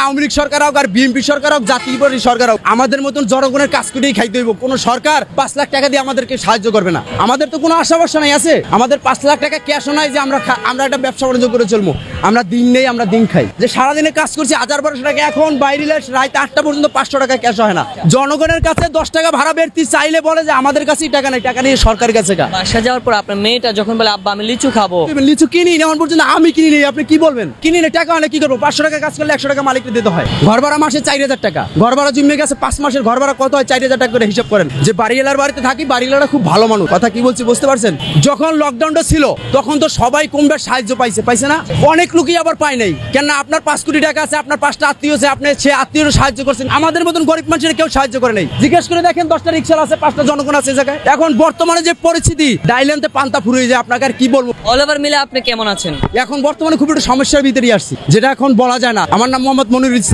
আওয়ামী লীগ সরকার হোক আর বিএনপি সরকার হোক জাতীয় পার্টি সরকার হোক আমাদের মতন জনগণের কাজ করেই খাইতে হইব। কোনো সরকার 5 লাখ টাকা দিয়ে আমাদেরকে সাহায্য করবে না। আমাদের তো কোনো আশা ভরসা নাই আছে। আমাদের 5 লাখ টাকা ক্যাশও নাই যে আমরা একটা ব্যবসা বাণিজ্য করে চলবো। আমরা দিন নেই, আমরা দিন খাই। যে সারাদিনে কাজ করছি 1000-1200 টাকা, এখন বাইরে রাত 8টা পর্যন্ত 500 টাকা ক্যাশ হয় না। জনগণের কাছে 10 টাকা ভাড়া বেরতি চাইলে বলে যে আমাদের কাছেই টাকা নেই, টাকা নিয়ে সরকারের কাছে। বাসা যাওয়ার পর আপনার মেয়েটা যখন বলে আব্বা আমি লিচু খাবো, লিচু কিনি এখন পর্যন্ত আমি কিনি নেই। আপনি কি বলবেন? কিনি না, টাকা হলে কি করবো? 500 টাকা কাজ করলে 100 টাকা মালিককে দিতে হয়। ঘর ভাড়া মাসে 4000 টাকা, ঘর ভাড়া জমে গেছে 5 মাসের ঘর ভাড়া কত হয় 4000 টাকা করে হিসাব করেন। যে বাড়িওয়ালার বাড়িতে থাকি, বাড়িওয়ালারা খুব ভালো মানুষ। কথা কি বলছি বুঝতে পারছেন? যখন লকডাউনটা ছিল তখন তো সবাই কমবে সাহায্য পাইছে না? অনেক লোকই আবার পায় নাই। কেন? আপনার 5 কোটি টাকা আছে, আপনার 5টা আত্মীয় আছে, আপনি সে আত্মীয় সাহায্য করছেন। আমাদের মতন গরিব মানুষের কেউ সাহায্য করে নাই। জিজ্ঞেস করে দেখেন 10টা রিক্সা আছে, 5টা জনগণ আছে জায়গায়। এখন বর্তমানে যে পরিস্থিতি, ডাইল্যান্ডে পান্তা ফুরিয়ে যায়। আপনাকে আর কি বলবো? অল ওভার মিলে আপনি কেমন আছেন? এখন বর্তমানে খুব একটা সমস্যার ভিতরে আসছি, যেটা এখন বলা যায় না। আমার নাম মোহাম্মদ মনিরুল ইসলাম।